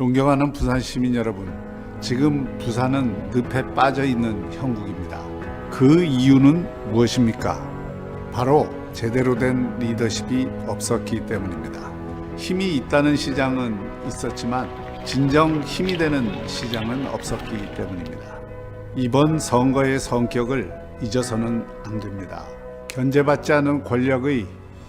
존경하는 부산 시민 여러분, 지금 부산은 늪에 빠져 있는 형국입니다. 그 이유는 무엇입니까? 바로 제대로 된 리더십이 없었기 때문입니다. 힘이 있다는 시장은 있었지만 진정 힘이 되는 시장은 없었기 때문입니다. 이번 선거의 성격을 잊어서는 안 됩니다. 견제받지 않은 권력의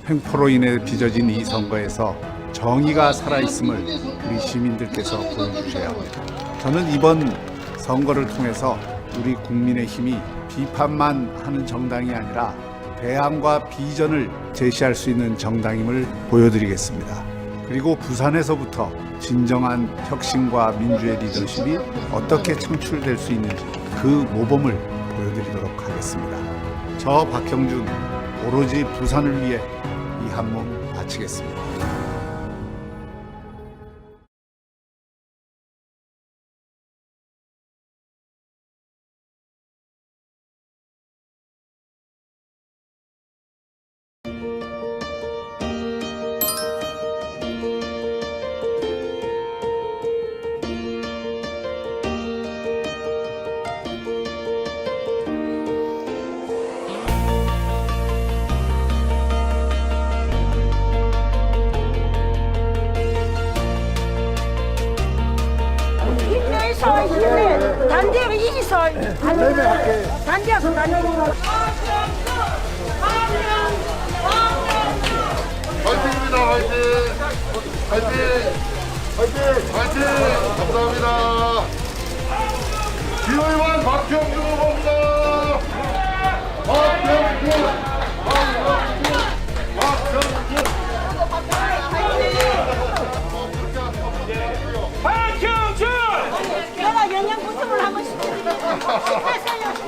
횡포로 인해 빚어진 이 선거에서 정의가 살아있음을 우리 시민들께서 보여주셔야 합니다. 저는 이번 선거를 통해서 우리 국민의 힘이 비판만 하는 정당이 아니라 대안과 비전을 제시할 수 있는 정당임을 보여드리겠습니다. 그리고 부산에서부터 진정한 혁신과 민주의 리더십이 어떻게 창출될 수 있는지 그 모범을 보여드리도록 하겠습니다. 저 박형준 오로지 부산을 위해 이 한 몸 바치겠습니다. 단대로 이기서 단대하고 다니고 화이팅입니다. 화이팅! 화이팅! 화이팅! 화이팅! 감사합니다. 기호의원 박형준 후보입니다. 박형준! 내가 영양 보충을 하고 싶습니다.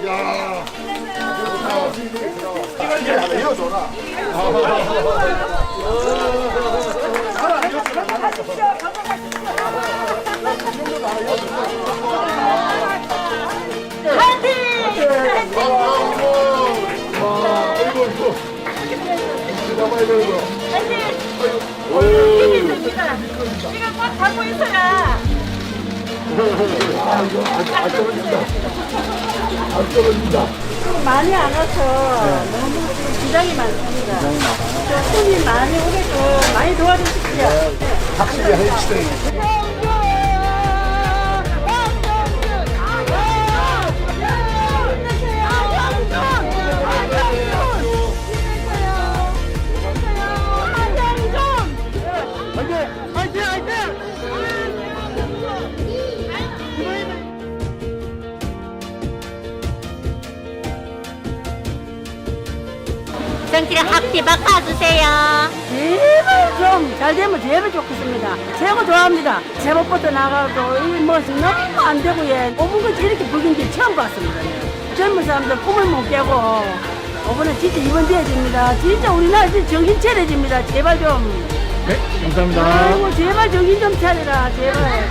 야. 지금 꽉 잡고 있어야. 많이 안 와서 너무 긴장이 많습니다. 손님 많이 오게끔 많이 도와주십시오. 확실히 해주시더니. 정치를 확 바꿔주세요. 제발 좀 잘 되면 제발 좋겠습니다. 최고 좋아합니다. 제목부터 나가도 이뭐 너무 안 되고 예. 5분까지 이렇게 불긴 게 처음 봤습니다. 젊은 사람들 꿈을 못 깨고 이번에 진짜 이번 돼야됩니다. 진짜 우리나라 진짜 정신 차려집니다. 제발 좀. 네, 감사합니다. 아이고 제발 정신 좀 차려라. 제발.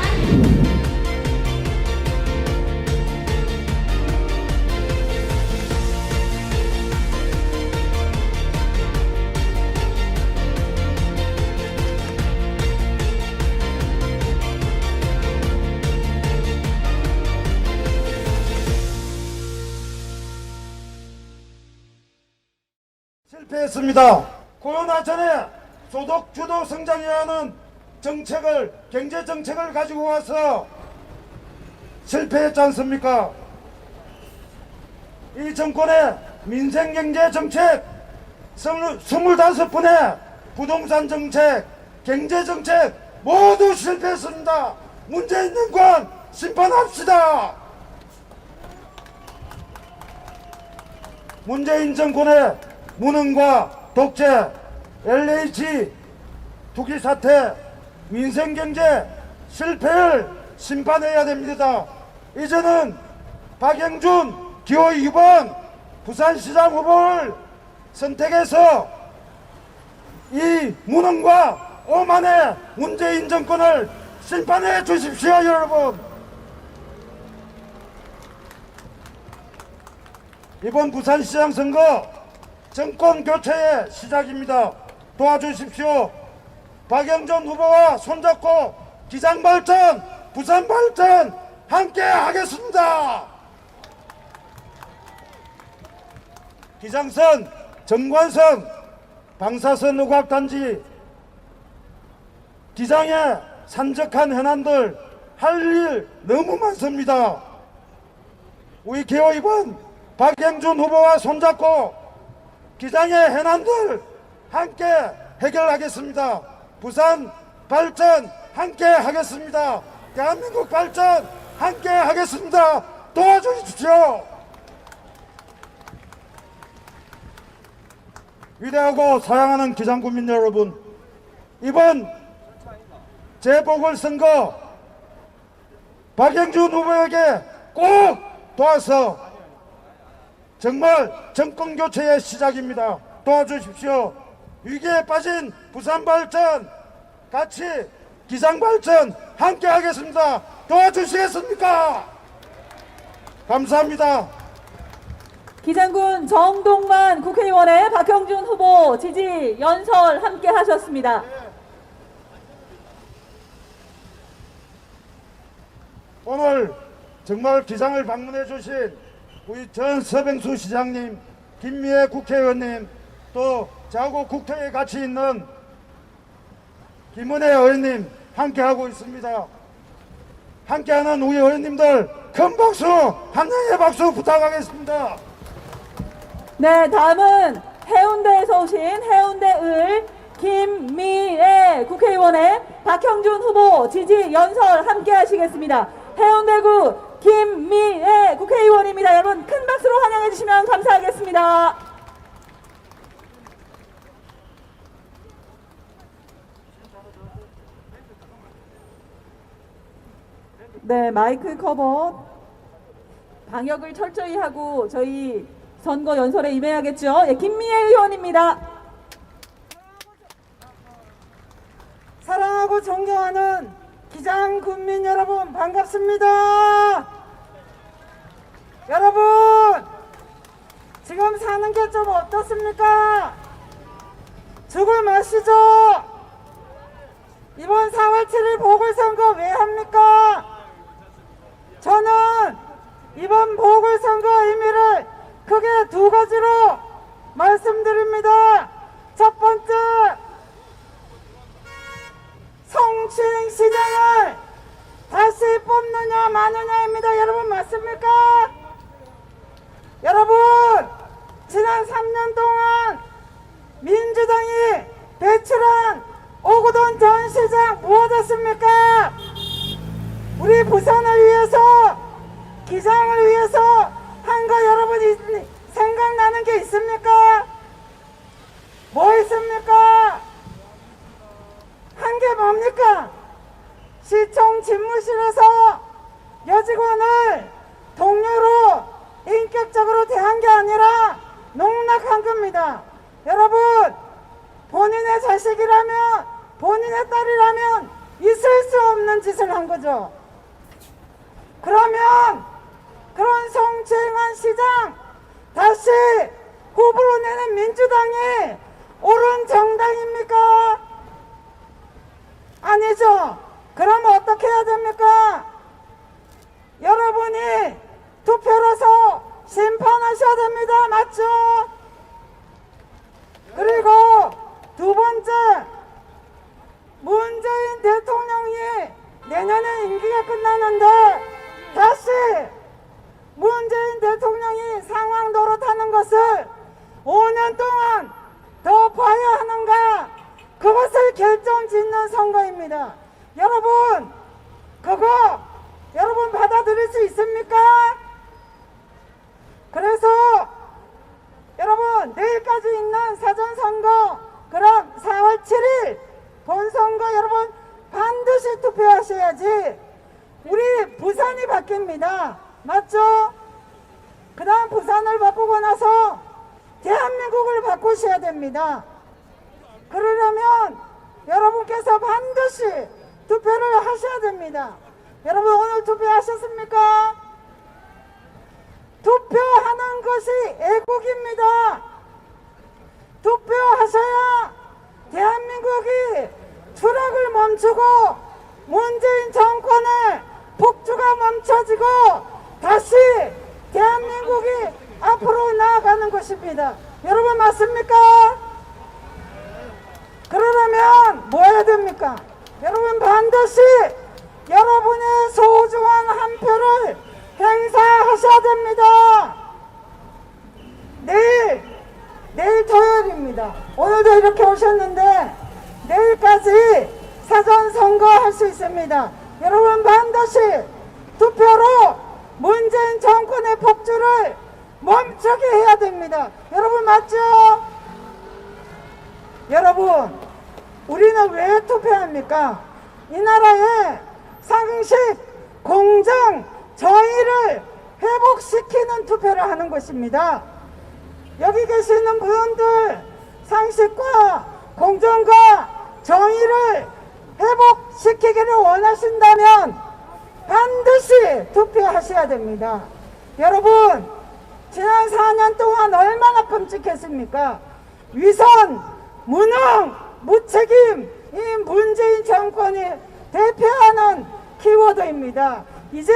실패했습니다. 코로나 전에 소득 주도 성장이라는 정책을 경제 정책을 가지고 와서 실패했지 않습니까? 이 정권의 민생 경제 정책, 25번의 부동산 정책, 경제 정책 모두 실패했습니다. 문재인 정권 심판합시다. 문재인 정권의 무능과 독재, LH 투기 사태, 민생경제 실패를 심판해야 됩니다. 이제는 박형준 기호 2번 부산시장 후보를 선택해서 이 무능과 오만의 문재인 정권을 심판해 주십시오, 여러분. 이번 부산시장 선거 정권 교체의 시작입니다. 도와주십시오. 박영전 후보와 손잡고 기장 발전, 부산 발전 함께 하겠습니다. 기장선, 정관선, 방사선 의학단지 기장에 산적한 현안들 할 일 너무 많습니다. 우리 기호이번 박영준 후보와 손잡고 기장의 현안들 함께 해결하겠습니다. 부산 발전 함께 하겠습니다. 대한민국 발전 함께 하겠습니다. 도와주십시오. 위대하고 사랑하는 기장군민 여러분, 이번 재보궐선거 박영준 후보에게 꼭 도와서 정말 정권교체의 시작입니다. 도와주십시오. 위기에 빠진 부산 발전 같이 기장 발전 함께 하겠습니다. 도와주시겠습니까? 감사합니다. 기장군 정동만 국회의원의 박형준 후보 지지 연설 함께 하셨습니다. 오늘 정말 기장을 방문해 주신 우리 전 서병수 시장님, 김미애 국회의원님, 또 자구 국토에 같이 있는 김은혜 의원님 함께하고 있습니다. 함께하는 우리 의원님들 큰 박수, 함량의 박수 부탁하겠습니다. 네, 다음은 해운대에서 오신 해운대을 김미애 국회의원의 박형준 후보 지지 연설 함께 하시겠습니다. 해운대구 김미애 국회의원입니다. 여러분 큰 박수로 환영해 주시면 감사하겠습니다. 네, 마이크 커버 방역을 철저히 하고 저희 선거 연설에 임해야겠죠. 예, 김미애 의원입니다. 사랑하고 존경하는 기장 군민 여러분 반갑습니다. 여러분 지금 사는 게 좀 어떻습니까? 죽을 맛이죠. 이번 4월 7일 보궐선거 왜 합니까? 저는 이번 보궐선거 의미를 크게 두 가지로 말씀드립니다. 첫 번째, 성추행 시장을 다시 뽑느냐 마느냐입니다. 여러분 맞습니까? 여러분 지난 3년 동안 민주당이 배출한 오구돈 전 시장 무엇했습니까? 우리 부산을 위해서, 기장을 위해서 한 거 여러분이 생각나는 게 있습니까? 뭐 있습니까? 한 게 뭡니까? 시청 집무실에서 여직원을 동료로 인격적으로 대한 게 아니라 농락한 겁니다. 여러분 본인의 자식이라면, 본인의 딸이라면 있을 수 없는 짓을 한 거죠. 그러면 그런 성추행한 시장 다시 후보로 내는 민주당이 옳은 정당입니까? 아니죠. 그럼 어떻게 해야 됩니까? 여러분이 투표로서 심판하셔야 됩니다. 맞죠? 그리고 두 번째, 문재인 대통령이 내년에 임기가 끝나는데 다시 문재인 대통령이 상황 노릇하는 것을 5년 동안 더 봐야 하는가, 그것을 결정짓는 선거입니다. 여러분 그거 여러분 받아들일 수 있습니까? 그래서 여러분 내일까지 있는 사전선거, 그럼 4월 7일 본선거 여러분 반드시 투표하셔야지 우리 부산이 바뀝니다. 맞죠? 그 다음 부산을 바꾸고 나서 대한민국을 바꾸셔야 됩니다. 그러려면 여러분께서 반드시 투표를 하셔야 됩니다. 여러분 오늘 투표하셨습니까? 투표하는 것이 애국입니다. 투표하셔야 대한민국이 추락을 멈추고 문재인 정권의 폭주가 멈춰지고 다시 대한민국이 앞으로 나아가는 것입니다. 여러분 맞습니까? 그러려면 뭐 해야 됩니까? 여러분 반드시 여러분의 소중한 한 표를 행사하셔야 됩니다. 내일 토요일입니다. 오늘도 이렇게 오셨는데 내일까지 사전 선거할 수 있습니다. 여러분 반드시 투표로 문재인 정권의 폭주를 멈추게 해야 됩니다. 여러분 맞죠? 여러분 우리는 왜 투표합니까? 이 나라의 상식, 공정, 정의를 회복시키는 투표를 하는 것입니다. 여기 계시는 분들 상식과 공정과 정의를 회복시키기를 원하신다면 반드시 투표하셔야 됩니다. 여러분 지난 4년 동안 얼마나 끔찍했습니까? 위선, 무능, 무책임 이 문재인 정권이 대표하는 키워드입니다. 이제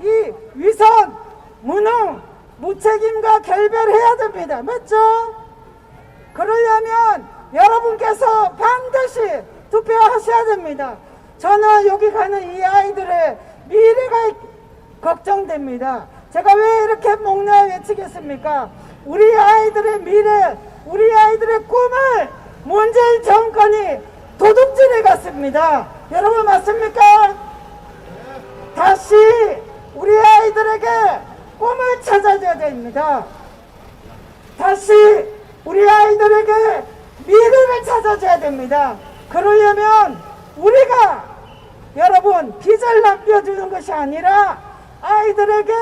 이 위선, 무능, 무책임과 결별해야 됩니다. 맞죠? 그러려면 여러분께서 반드시 투표하셔야 됩니다. 저는 여기 가는 이 아이들의 미래가 걱정됩니다. 제가 왜 이렇게 목내 외치겠습니까? 우리 아이들의 미래, 우리 아이들의 꿈을 문재인 정권이 도둑질해 갔습니다. 여러분 맞습니까? 다시 우리 아이들에게 꿈을 찾아줘야 됩니다. 다시 우리 아이들에게 미래를 찾아줘야 됩니다. 그러려면 우리가 여러분 빚을 남겨주는 것이 아니라 아이들에게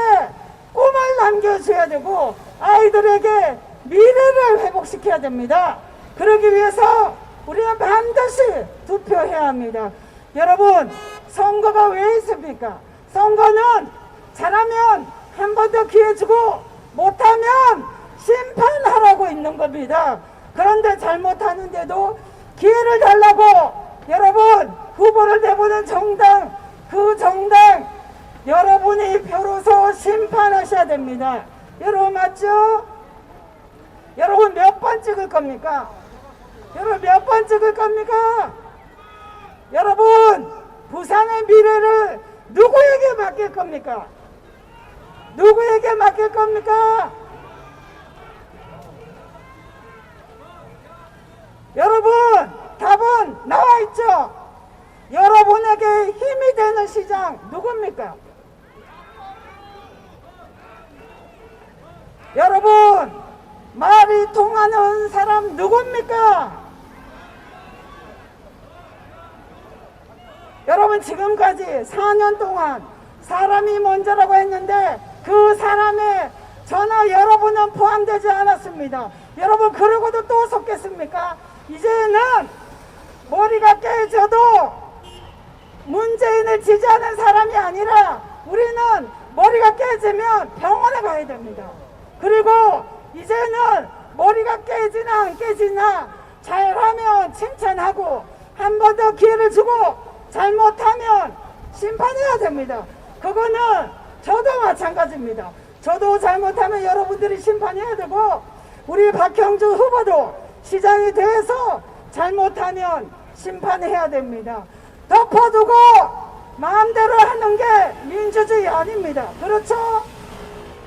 꿈을 남겨줘야 되고 아이들에게 미래를 회복시켜야 됩니다. 그러기 위해서 우리는 반드시 투표해야 합니다. 여러분 선거가 왜 있습니까? 선거는 잘하면 한 번 더 기회 주고 못하면 심판하라고 있는 겁니다. 그런데 잘못하는데도 기회를 달라고 여러분 후보를 내보낸 정당, 그 정당 여러분이 표로서 심판하셔야 됩니다. 여러분 맞죠? 여러분 몇 번 찍을 겁니까? 여러분 몇 번 찍을 겁니까? 여러분 부산의 미래를 누구에게 맡길 겁니까? 누구에게 맡길 겁니까? 여러분 답은 나와 있죠? 여러분에게 힘이 되는 시장 누굽니까? 여러분 말이 통하는 사람 누굽니까? 여러분 지금까지 4년 동안 사람이 먼저라고 했는데 그 사람에 전혀 여러분은 포함되지 않았습니다. 여러분 그러고도 또 속겠습니까? 이제는 머리가 깨져도 문재인을 지지하는 사람이 아니라 우리는 머리가 깨지면 병원에 가야 됩니다. 그리고 이제는 머리가 깨지나 안 깨지나 잘하면 칭찬하고 한 번 더 기회를 주고 잘못하면 심판해야 됩니다. 그거는 저도 마찬가지입니다. 저도 잘못하면 여러분들이 심판해야 되고 우리 박형준 후보도 시장이 돼서 잘못하면 심판해야 됩니다. 덮어두고 마음대로 하는 게 민주주의 아닙니다. 그렇죠?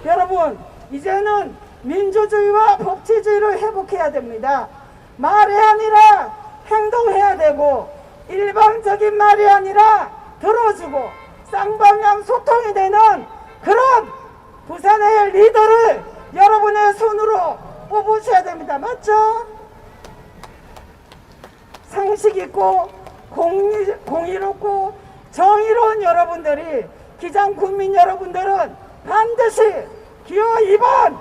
여러분 이제는 민주주의와 법치주의를 회복해야 됩니다. 말이 아니라 행동해야 되고 일방적인 말이 아니라 들어주고 쌍방향 소통이 되는 그런 부산의 리더를 여러분의 손으로 뽑으셔야 됩니다. 맞죠? 상식 있고 공의롭고 정의로운 여러분들이 기장 국민 여러분들은 반드시 기호 2번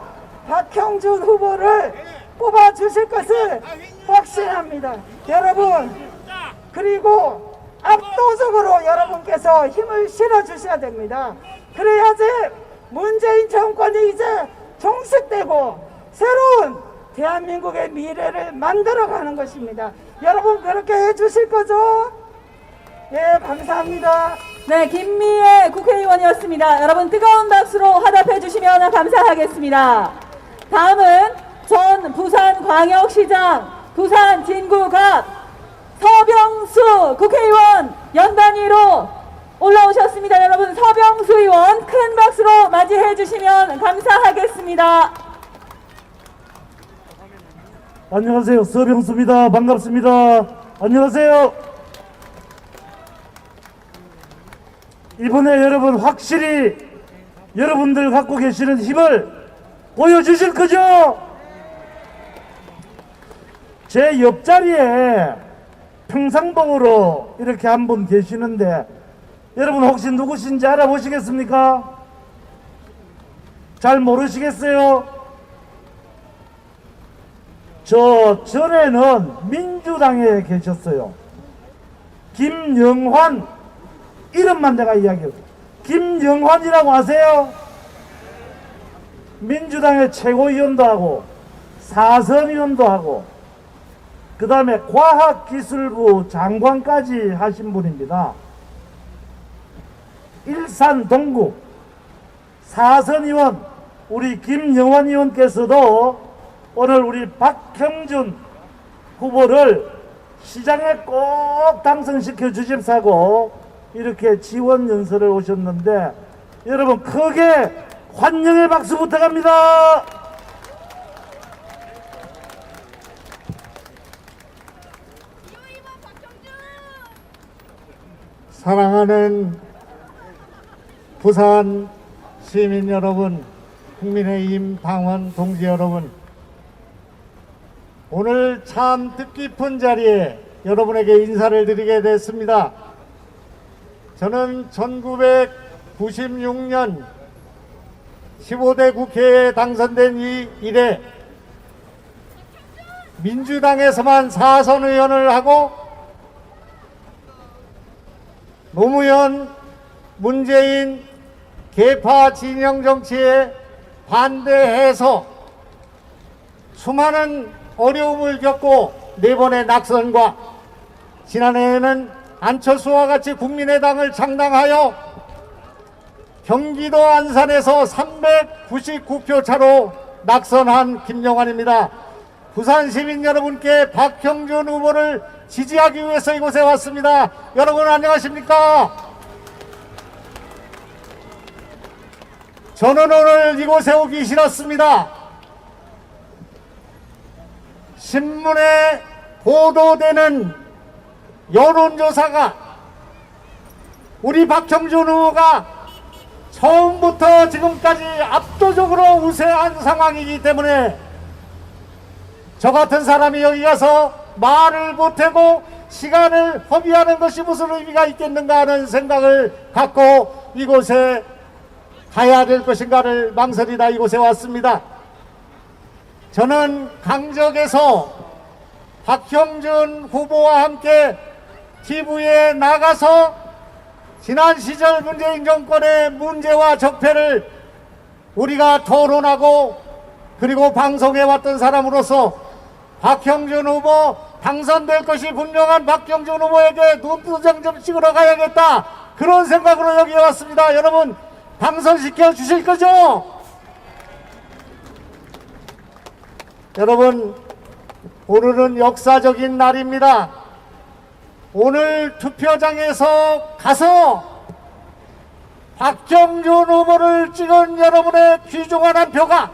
박형준 후보를 뽑아주실 것을 확신합니다. 여러분 그리고 압도적으로 여러분께서 힘을 실어주셔야 됩니다. 그래야지 문재인 정권이 이제 종식되고 새로운 대한민국의 미래를 만들어가는 것입니다. 여러분 그렇게 해주실 거죠? 예, 감사합니다. 네, 김미애 국회의원이었습니다. 여러분 뜨거운 박수로 화답해 주시면 감사하겠습니다. 다음은 전 부산광역시장 부산 진구갑 서병수 국회의원 연단위로 올라오셨습니다. 여러분 서병수 의원 큰 박수로 맞이해 주시면 감사하겠습니다. 안녕하세요. 서병수입니다. 반갑습니다. 안녕하세요. 이번에 여러분 확실히 여러분들 갖고 계시는 힘을 보여주실 거죠? 제 옆자리에 평상봉으로 이렇게 한 분 계시는데 여러분 혹시 누구신지 알아보시겠습니까? 잘 모르시겠어요? 저 전에는 민주당에 계셨어요. 김영환, 이름만 내가 이야기해요. 김영환이라고 아세요? 민주당의 최고위원도 하고 사선위원도 하고 그 다음에 과학기술부 장관까지 하신 분입니다. 일산 동구 사선위원 우리 김영환 의원께서도 오늘 우리 박형준 후보를 시장에 꼭 당선시켜 주십사고 이렇게 지원 연설을 오셨는데 여러분 크게 환영의 박수 부탁합니다. 사랑하는 부산 시민 여러분, 국민의힘 당원 동지 여러분, 오늘 참 뜻깊은 자리에 여러분에게 인사를 드리게 됐습니다. 저는 1996년 15대 국회에 당선된 이래 민주당에서만 사선 의원을 하고 노무현, 문재인 계파 진영 정치에 반대해서 수많은 어려움을 겪고 4번의 낙선과 지난해에는 안철수와 같이 국민의당을 창당하여 경기도 안산에서 399표 차로 낙선한 김영환입니다. 부산 시민 여러분께 박형준 후보를 지지하기 위해서 이곳에 왔습니다. 여러분 안녕하십니까? 저는 오늘 이곳에 오기 싫었습니다. 신문에 보도되는 여론조사가 우리 박형준 후보가 처음부터 지금까지 압도적으로 우세한 상황이기 때문에 저 같은 사람이 여기 가서 말을 못하고 시간을 허비하는 것이 무슨 의미가 있겠는가 하는 생각을 갖고 이곳에 가야 될 것인가를 망설이다 이곳에 왔습니다. 저는 강적에서 박형준 후보와 함께 TV에 나가서 지난 시절 문재인 정권의 문제와 적폐를 우리가 토론하고 그리고 방송해 왔던 사람으로서 박형준 후보 당선될 것이 분명한 박형준 후보에게 눈두장 좀 찍으러 가야겠다 그런 생각으로 여기에 왔습니다. 여러분 당선시켜 주실 거죠? 여러분 오늘은 역사적인 날입니다. 오늘 투표장에서 가서 박형준 후보를 찍은 여러분의 귀중한 한 표가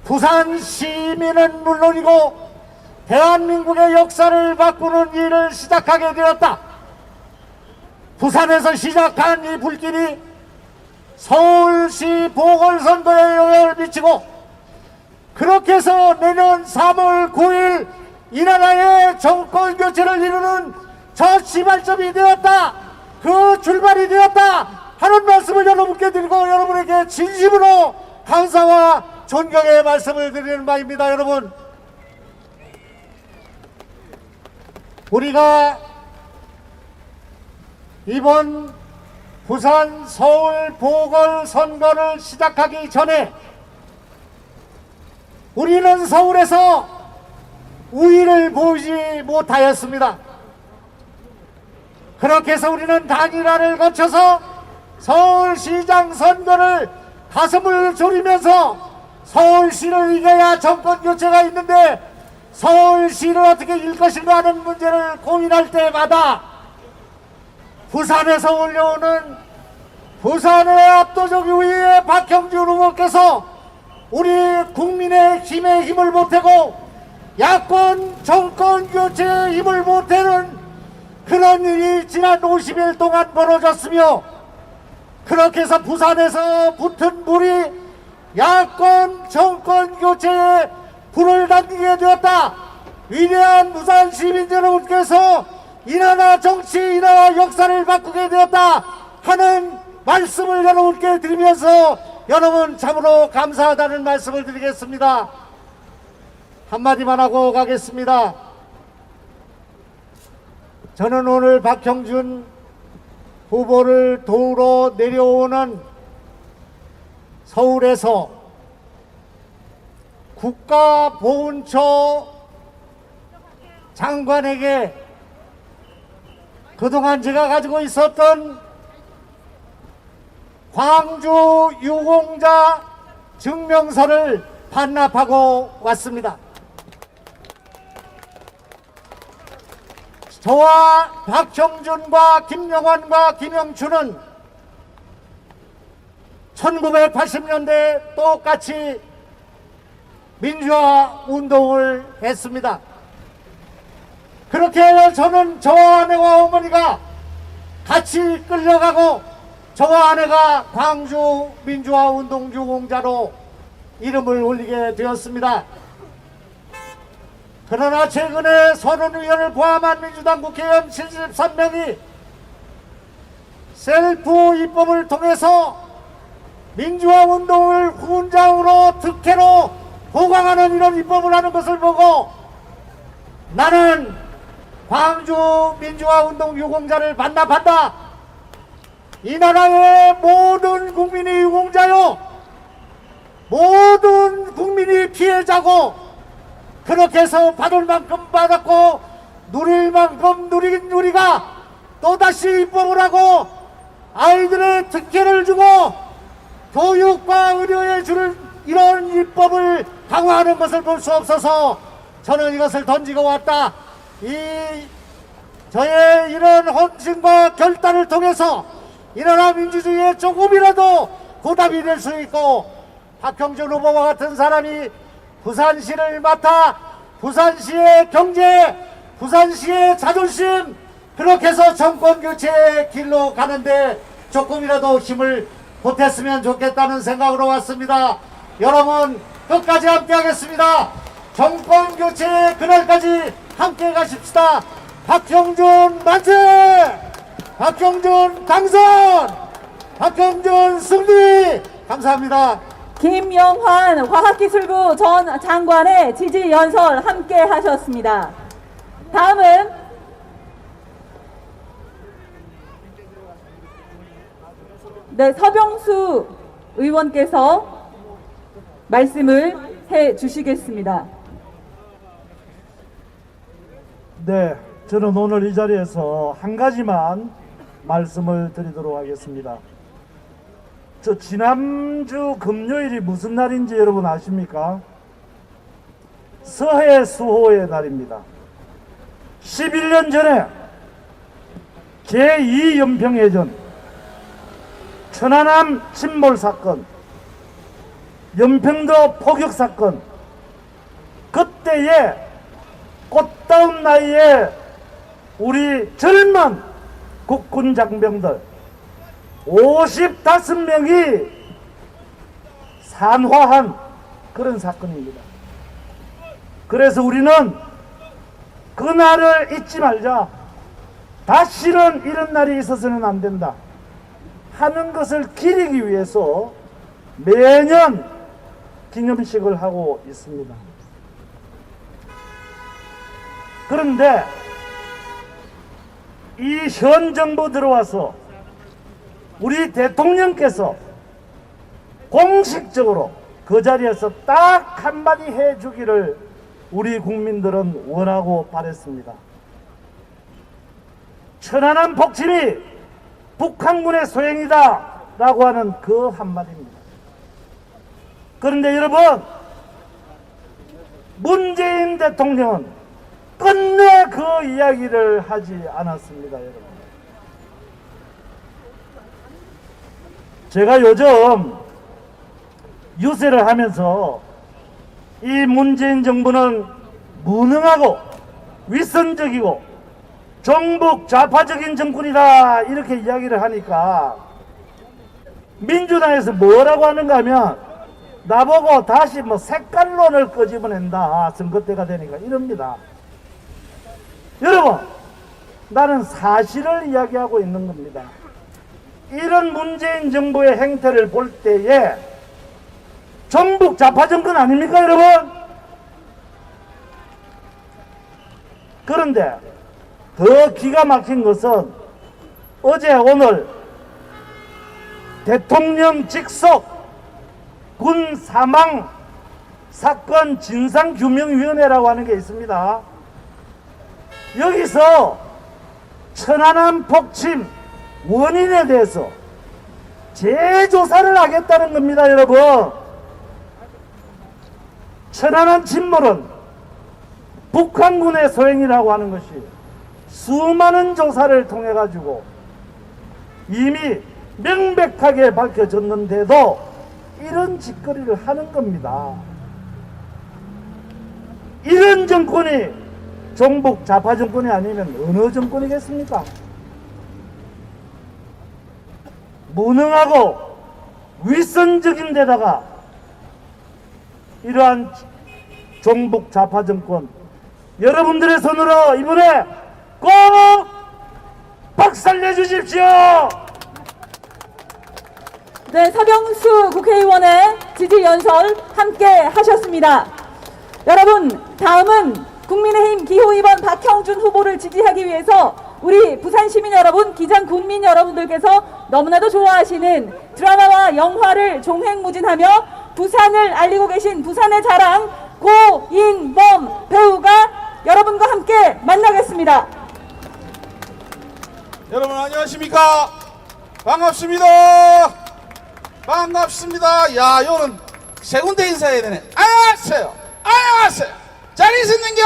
부산 시민은 물론이고 대한민국의 역사를 바꾸는 일을 시작하게 되었다. 부산에서 시작한 이 불길이 서울시 보궐선거에 영향을 미치고 그렇게 해서 내년 3월 9일 이 나라의 정권 교체를 이루는 저 시발점이 되었다. 그 출발이 되었다 하는 말씀을 여러분께 드리고 여러분에게 진심으로 감사와 존경의 말씀을 드리는 바입니다. 여러분 우리가 이번 부산 서울 보궐선거를 시작하기 전에 우리는 서울에서 우위를 보이지 못하였습니다. 그렇게 해서 우리는 단일화를 거쳐서 서울시장 선거를 가슴을 졸이면서 서울시를 이겨야 정권 교체가 있는데 서울시를 어떻게 이길 것인가 하는 문제를 고민할 때마다 부산에서 올려오는 부산의 압도적 우위의 박형준 후보께서 우리 국민의 힘에 힘을 보태고 야권 정권 교체에 힘을 보태는 그런 일이 지난 50일 동안 벌어졌으며 그렇게 해서 부산에서 붙은 물이 야권 정권 교체에 불을 당기게 되었다. 위대한 부산 시민 여러분께서 이나라 정치, 이나라 역사를 바꾸게 되었다 하는 말씀을 여러분께 드리면서 여러분 참으로 감사하다는 말씀을 드리겠습니다. 한마디만 하고 가겠습니다. 저는 오늘 박형준 후보를 도우러 내려오는 서울에서 국가보훈처 장관에게 그동안 제가 가지고 있었던 광주 유공자 증명서를 반납하고 왔습니다. 저와 박형준과 김영환과 김영춘은 1980년대 똑같이 민주화 운동을 했습니다. 그렇게 해서 저는 저와 아내와 어머니가 같이 끌려가고 저와 아내가 광주 민주화 운동 유공자로 이름을 올리게 되었습니다. 그러나 최근에 선원 의원을 포함한 민주당 국회의원 73명이 셀프 입법을 통해서 민주화 운동을 훈장으로 특혜로 보강하는 이런 입법을 하는 것을 보고 나는 광주 민주화 운동 유공자를 반납한다. 이 나라의 모든 국민이 유공자요, 모든 국민이 피해자고, 그렇게 해서 받을 만큼 받았고 누릴 만큼 누린 우리가 또다시 입법을 하고 아이들의 특혜를 주고 교육과 의료에 주는 이런 입법을 강화하는 것을 볼 수 없어서 저는 이것을 던지고 왔다. 저의 이런 헌신과 결단을 통해서 이 나라 민주주의에 조금이라도 보답이 될 수 있고 박형준 후보와 같은 사람이 부산시를 맡아 부산시의 경제, 부산시의 자존심, 그렇게 해서 정권교체의 길로 가는데 조금이라도 힘을 보탰으면 좋겠다는 생각으로 왔습니다. 여러분 끝까지 함께 하겠습니다. 정권교체의 그날까지 함께 가십시다. 박형준 만세! 박형준 당선! 박형준 승리! 감사합니다. 김영환 과학기술부 전 장관의 지지 연설 함께 하셨습니다. 다음은 서병수 의원께서 말씀을 해 주시겠습니다. 네, 저는 오늘 이 자리에서 한 가지만 말씀을 드리도록 하겠습니다. 저 지난주 금요일이 무슨 날인지 여러분 아십니까? 서해 수호의 날입니다. 11년 전에 제2연평해전 천안함 침몰 사건, 연평도 포격 사건, 그때에 꽃다운 나이에 우리 젊은 국군 장병들 55명이 산화한 그런 사건입니다. 그래서 우리는 그날을 잊지 말자, 다시는 이런 날이 있어서는 안 된다 하는 것을 기리기 위해서 매년 기념식을 하고 있습니다. 그런데 이 현 정부 들어와서 우리 대통령께서 공식적으로 그 자리에서 딱 한마디 해주기를 우리 국민들은 원하고 바랬습니다. 천안함 복침이 북한군의 소행이다 라고 하는 그 한마디입니다. 그런데 여러분, 문재인 대통령은 끝내 그 이야기를 하지 않았습니다. 여러분, 제가 요즘 유세를 하면서 이 문재인 정부는 무능하고 위선적이고 정북 좌파적인 정권이다 이렇게 이야기를 하니까 민주당에서 뭐라고 하는가 하면 나보고 다시 뭐 색깔론을 끄집어낸다, 선거 때가 되니까 이럽니다. 여러분, 나는 사실을 이야기하고 있는 겁니다. 이런 문재인 정부의 행태를 볼 때에 정북 좌파 정권 아닙니까, 여러분? 그런데 더 기가 막힌 것은 어제 오늘 대통령 직속 군 사망 사건 진상규명위원회라고 하는 게 있습니다. 여기서 천안함 폭침 원인에 대해서 재조사를 하겠다는 겁니다. 여러분, 천안함 침몰은 북한군의 소행이라고 하는 것이 수많은 조사를 통해 가지고 이미 명백하게 밝혀졌는데도 이런 짓거리를 하는 겁니다. 이런 정권이 정북 좌파 정권이 아니면 어느 정권이겠습니까? 무능하고 위선적인 데다가 이러한 종북 좌파 정권, 여러분들의 손으로 이번에 꼭 박살내 주십시오. 네, 서병수 국회의원의 지지 연설 함께 하셨습니다. 여러분, 다음은 국민의힘 기호 2번 박형준 후보를 지지하기 위해서 우리 부산 시민 여러분, 기장 군민 여러분들께서 너무나도 좋아하시는 드라마와 영화를 종횡무진하며 부산을 알리고 계신 부산의 자랑 고인범 배우가 여러분과 함께 만나겠습니다. 여러분 안녕하십니까? 반갑습니다. 반갑습니다. 야, 요는 세 군데 인사해야 되네. 안녕하세요. 안녕하세요. 잘 있었는겨?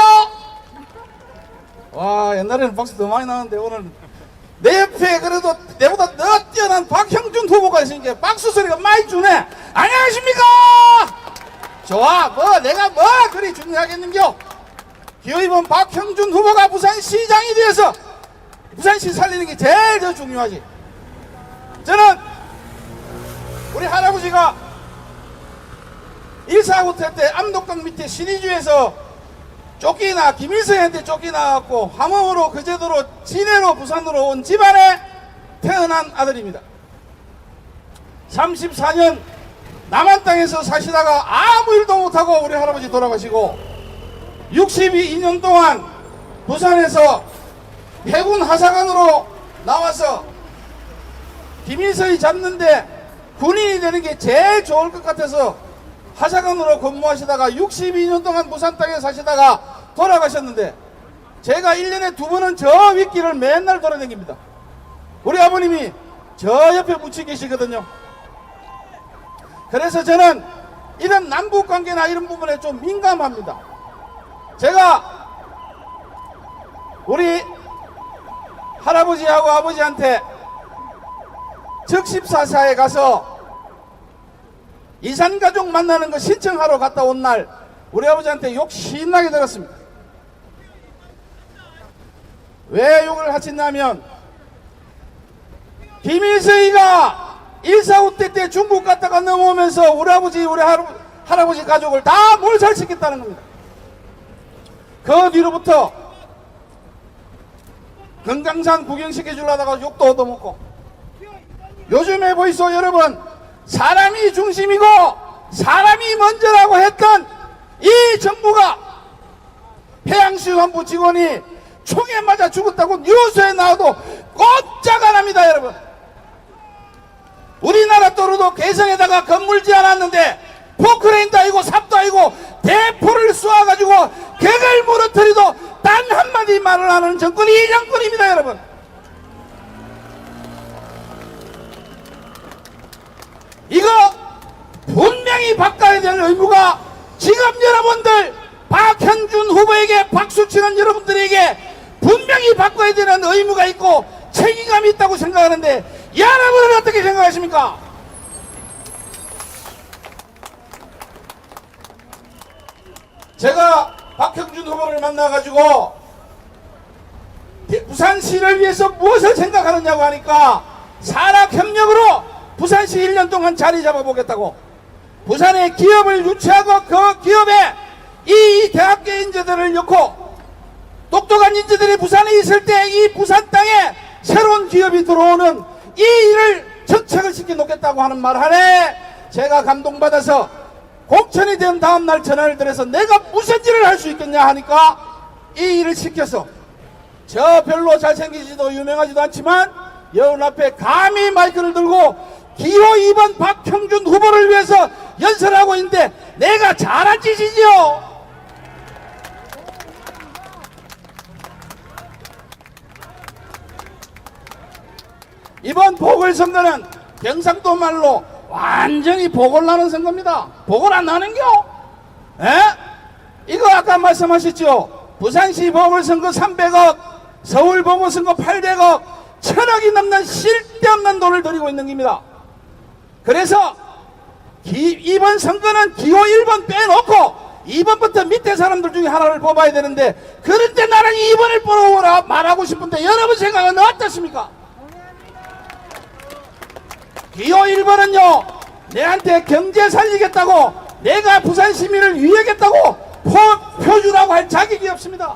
와, 옛날에는 박수 더 많이 나는데 오늘 내 옆에 그래도 내보다 더 뛰어난 박형준 후보가 있으니까 박수 소리가 많이 주네. 안녕하십니까? 좋아, 뭐 내가 뭐 그리 중요하겠는겨? 기호 2번 박형준 후보가 부산시장이 되어서 부산시 살리는 게 제일 더 중요하지. 저는 우리 할아버지가 1.4구태 때 암독강 밑에 신의주에서 쫓기나 김일성한테 쫓기나갖고 함흥으로 그제도로 진해로 부산으로 온 집안에 태어난 아들입니다. 34년 남한 땅에서 사시다가 아무 일도 못하고 우리 할아버지 돌아가시고 62년 동안 부산에서 해군 하사관으로 나와서 김일성이 잡는데 군인이 되는 게 제일 좋을 것 같아서 하사관으로 근무하시다가 62년 동안 부산 땅에 사시다가 돌아가셨는데 제가 1년에 2번은 저 윗길을 맨날 돌아다닙니다. 우리 아버님이 저 옆에 묻혀 계시거든요. 그래서 저는 이런 남북관계나 이런 부분에 좀 민감합니다. 제가 우리 할아버지하고 아버지한테 적십사사에 가서 이산가족 만나는 거 신청하러 갔다 온 날 우리 아버지한테 욕 신나게 들었습니다. 왜 욕을 하셨냐면 김일성이가 1.4구태 때 중국 갔다가 넘어오면서 우리 아버지 우리 할아버지 가족을 다 몰살시켰다는 겁니다. 그 뒤로부터 금강산 구경시켜주려다가 욕도 얻어먹고 요즘에 보이소 여러분, 사람이 중심이고 사람이 먼저라고 했던 이 정부가 해양수산부 직원이 총에 맞아 죽었다고 뉴스에 나와도 꼼짝 안 합니다. 여러분, 우리나라 도로도 개성에다가 건물 지어놨는데 포크레인도 아니고 삽도 아니고 대포를 쏘아가지고 객을 무너뜨리도 단 한마디 말을 하는 정권이 이 정권입니다. 여러분, 이거 분명히 바꿔야 되는 의무가 지금 여러분들 박형준 후보에게 박수치는 여러분들에게 분명히 바꿔야 되는 의무가 있고 책임감이 있다고 생각하는데 여러분은 어떻게 생각하십니까? 제가 박형준 후보를 만나가지고 부산시를 위해서 무엇을 생각하느냐고 하니까 산학협력으로 부산시 1년 동안 자리 잡아보겠다고, 부산에 기업을 유치하고 그 기업에 이 대학교 인재들을 넣고 똑똑한 인재들이 부산에 있을 때 이 부산 땅에 새로운 기업이 들어오는 이 일을 정책을 시켜놓겠다고 하는 말 하네. 제가 감동받아서 공천이 된 다음날 전화를 드려서 내가 무슨 일을 할 수 있겠냐 하니까 이 일을 시켜서 저 별로 잘생기지도 유명하지도 않지만 여러분 앞에 감히 마이크를 들고 기호 2번 박형준 후보를 위해서 연설하고 있는데 내가 잘한 짓이지요. 이번 보궐선거는 경상도 말로 완전히 보궐나는 선거입니다. 보궐 안 나는겨? 에? 이거 아까 말씀하셨죠? 부산시 보궐선거 300억, 서울 보궐선거 800억, 1000억이 넘는 쓸데없는 돈을 들이고 있는 겁니다. 그래서 이번 선거는 기호 1번 빼놓고 2번부터 밑에 사람들 중에 하나를 뽑아야 되는데, 그런데 나는 2번을 뽑아오라 말하고 싶은데 여러분 생각은 어떻습니까? 기호 1번은요, 내한테 경제 살리겠다고, 내가 부산 시민을 위하겠다고 표주라고 할 자격이 없습니다.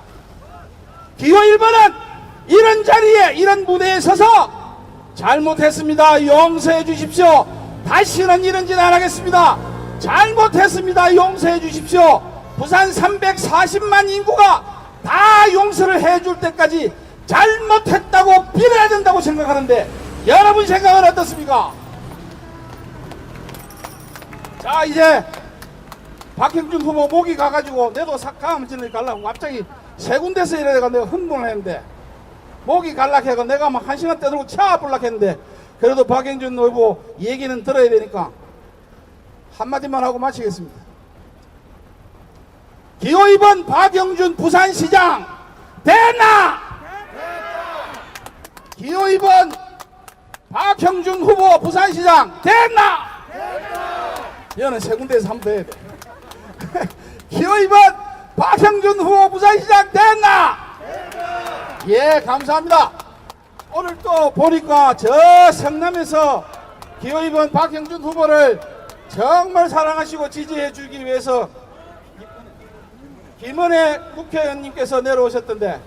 기호 1번은 이런 자리에, 이런 무대에 서서 잘못했습니다, 용서해 주십시오, 다시는 이런 짓 안 하겠습니다, 잘못했습니다, 용서해 주십시오, 부산 340만 인구가 다 용서를 해줄 때까지 잘못했다고 빌어야 된다고 생각하는데 여러분 생각은 어떻습니까? 자, 이제 박형준 후보 목이 가가지고 내도 다음진을 가려고 갑자기 세 군데서 이래가 내가 흥분을 했는데, 목이 갈락해가 내가 막 1시간 떠들고 차 불락 했는데, 그래도 박형준 후보 얘기는 들어야 되니까 한마디만 하고 마치겠습니다. 기호 2번 박형준 부산시장 됐나? 기호 2번 박형준 후보 부산시장 됐나? 이거는 세 군데에서 한번 더 해야 돼. 기호 2번 박형준 후보 부산시장 됐나? 예, 감사합니다. 오늘 또 보니까 저 성남에서 기호 2번 박형준 후보를 정말 사랑하시고 지지해 주기 위해서 김은혜 국회의원님께서 내려오셨던데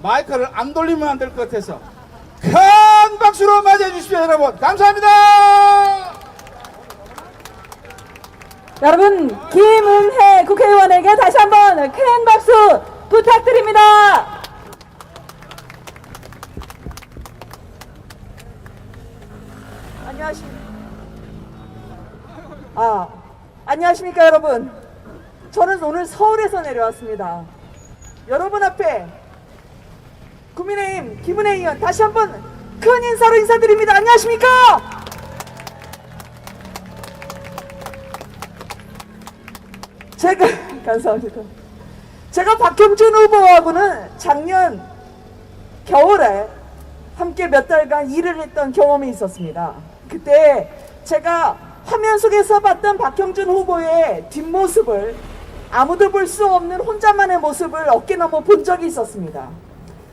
마이크를 안 돌리면 안 될 것 같아서 큰 박수로 맞이해 주십시오. 여러분 감사합니다. 여러분, 김은혜 국회의원에게 다시 한번 큰 박수 부탁드립니다. 안녕하십니까 여러분. 저는 오늘 서울에서 내려왔습니다. 여러분 앞에 국민의힘 김은혜 의원 다시 한번 큰 인사로 인사드립니다. 안녕하십니까? 감사합니다. 제가 박형준 후보하고는 작년 겨울에 함께 몇 달간 일을 했던 경험이 있었습니다. 그때 제가 화면 속에서 봤던 박형준 후보의 뒷모습을, 아무도 볼 수 없는 혼자만의 모습을 어깨 넘어 본 적이 있었습니다.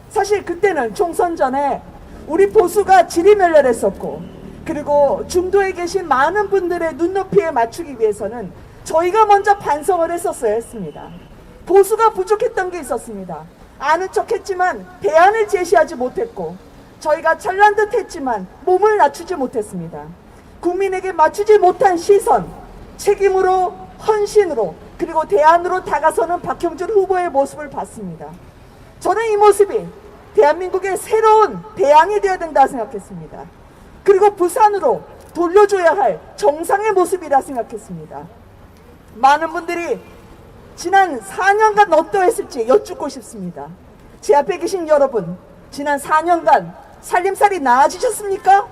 사실 그때는 총선 전에 우리 보수가 지리멸렬했었고, 그리고 중도에 계신 많은 분들의 눈높이에 맞추기 위해서는 저희가 먼저 반성을 했었어야 했습니다. 보수가 부족했던 게 있었습니다. 아는 척했지만 대안을 제시하지 못했고, 저희가 잘난 듯 했지만 몸을 낮추지 못했습니다. 국민에게 맞추지 못한 시선, 책임으로, 헌신으로, 그리고 대안으로 다가서는 박형준 후보의 모습을 봤습니다. 저는 이 모습이 대한민국의 새로운 대안이 되어야 된다 생각했습니다. 그리고 부산으로 돌려줘야 할 정상의 모습이라 생각했습니다. 많은 분들이 지난 4년간 어떠했을지 여쭙고 싶습니다. 제 앞에 계신 여러분, 지난 4년간 살림살이 나아지셨습니까?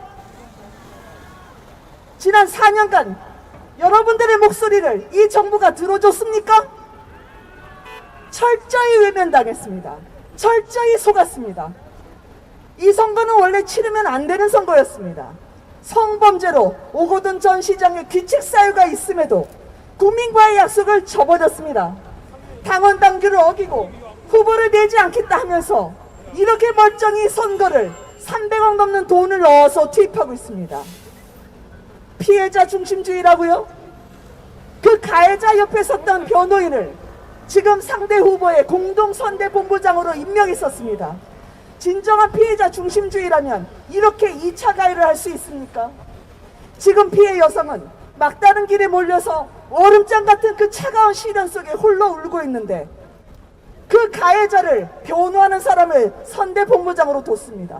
지난 4년간 여러분들의 목소리를 이 정부가 들어줬습니까? 철저히 외면당했습니다. 철저히 속았습니다. 이 선거는 원래 치르면 안 되는 선거였습니다. 성범죄로 오거돈 전 시장의 규칙 사유가 있음에도 국민과의 약속을 저버렸습니다. 당원 당규를 어기고 후보를 내지 않겠다 하면서 이렇게 멀쩡히 선거를 300억 넘는 돈을 넣어서 투입하고 있습니다. 피해자 중심주의라고요? 그 가해자 옆에 섰던 변호인을 지금 상대 후보의 공동선대본부장으로 임명했었습니다. 진정한 피해자 중심주의라면 이렇게 2차 가해를 할 수 있습니까? 지금 피해 여성은 막다른 길에 몰려서 얼음장 같은 그 차가운 시련 속에 홀로 울고 있는데 그 가해자를 변호하는 사람을 선대본부장으로 뒀습니다.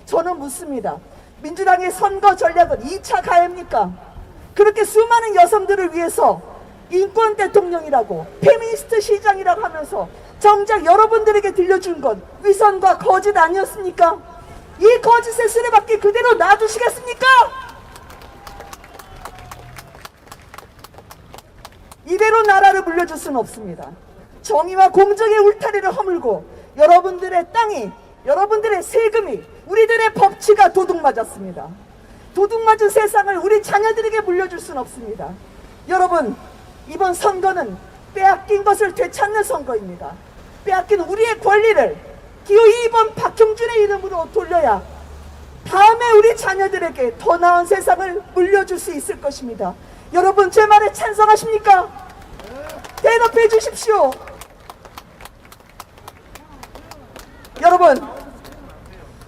저는 묻습니다. 민주당의 선거 전략은 2차 가해입니까? 그렇게 수많은 여성들을 위해서 인권 대통령이라고 페미니스트 시장이라고 하면서 정작 여러분들에게 들려준 건 위선과 거짓 아니었습니까? 이 거짓의 수레바퀴 그대로 놔두시겠습니까? 이대로 나라를 물려줄 수는 없습니다. 정의와 공정의 울타리를 허물고 여러분들의 땅이, 여러분들의 세금이, 우리들의 법치가 도둑맞았습니다. 도둑맞은 세상을 우리 자녀들에게 물려줄 수는 없습니다. 여러분, 이번 선거는 빼앗긴 것을 되찾는 선거입니다. 빼앗긴 우리의 권리를 기호 2번 박형준의 이름으로 돌려야 다음에 우리 자녀들에게 더 나은 세상을 물려줄 수 있을 것입니다. 여러분, 제 말에 찬성하십니까? 대답해 주십시오. 여러분,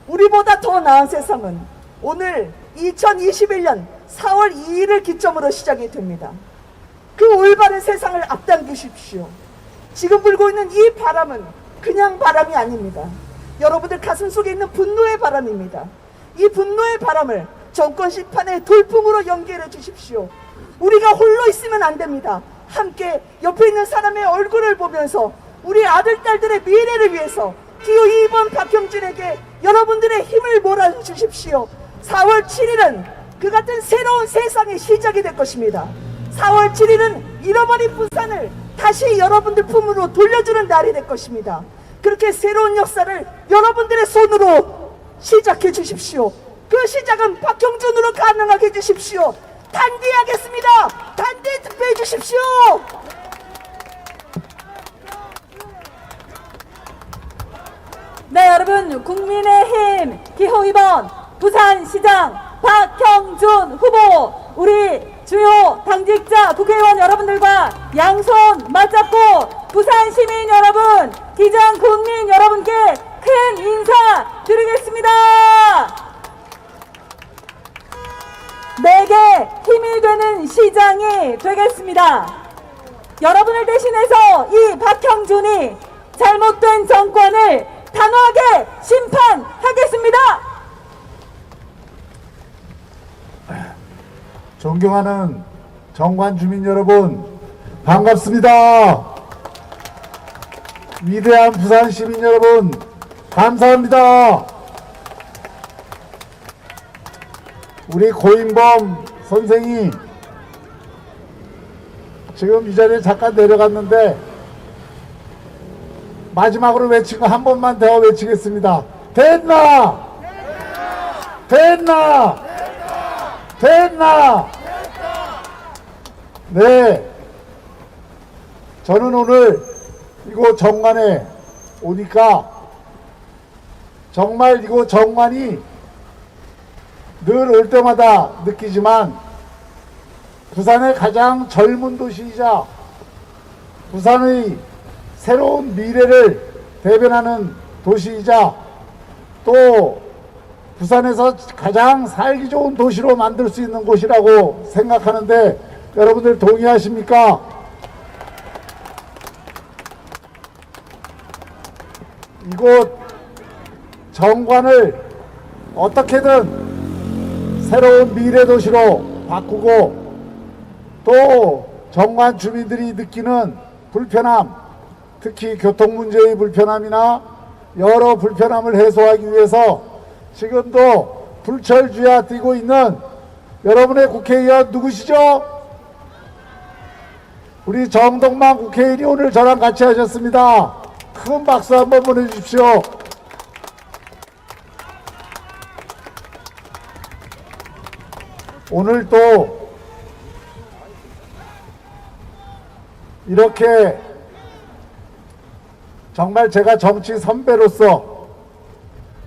우리보다 더 나은 세상은 오늘 2021년 4월 2일을 기점으로 시작이 됩니다. 그 올바른 세상을 앞당기십시오. 지금 불고 있는 이 바람은 그냥 바람이 아닙니다. 여러분들 가슴 속에 있는 분노의 바람입니다. 이 분노의 바람을 정권 심판의 돌풍으로 연결해 주십시오. 우리가 홀로 있으면 안 됩니다. 함께 옆에 있는 사람의 얼굴을 보면서 우리 아들, 딸들의 미래를 위해서 기호 2번 박형준에게 여러분들의 힘을 몰아주십시오. 4월 7일은 그 같은 새로운 세상의 시작이 될 것입니다. 4월 7일은 잃어버린 부산을 다시 여러분들 품으로 돌려주는 날이 될 것입니다. 그렇게 새로운 역사를 여러분들의 손으로 시작해 주십시오. 그 시작은 박형준으로 가능하게 해주십시오. 단디하겠습니다. 단디 투표해 주십시오. 네, 여러분, 국민의힘 기호 2번 부산시장 박형준 후보, 우리 주요 당직자 국회의원 여러분들과 양손 맞잡고 부산 시민 여러분, 기장 국민 여러분께 큰 인사 드리겠습니다. 내게 힘이 되는 시장이 되겠습니다. 여러분을 대신해서 이 박형준이 잘못된 정권을 단호하게 심판하겠습니다. 존경하는 정관 주민 여러분, 반갑습니다. 위대한 부산 시민 여러분, 감사합니다. 우리 고인범 선생이 지금 이 자리에 잠깐 내려갔는데 마지막으로 외친 거 한 번만 더 외치겠습니다. 됐나? 됐나? 됐나? 네, 저는 오늘 이곳 정관에 오니까 정말 이곳 정관이 늘 올 때마다 느끼지만 부산의 가장 젊은 도시이자 부산의 새로운 미래를 대변하는 도시이자 또 부산에서 가장 살기 좋은 도시로 만들 수 있는 곳이라고 생각하는데 여러분들 동의하십니까? 이곳 정관을 어떻게든 새로운 미래 도시로 바꾸고 또 정관 주민들이 느끼는 불편함, 특히 교통 문제의 불편함이나 여러 불편함을 해소하기 위해서 지금도 불철주야 뛰고 있는 여러분의 국회의원 누구시죠? 우리 정동만 국회의원이 오늘 저랑 같이 하셨습니다. 큰 박수 한번 보내주십시오. 오늘 또 이렇게 정말 제가 정치 선배로서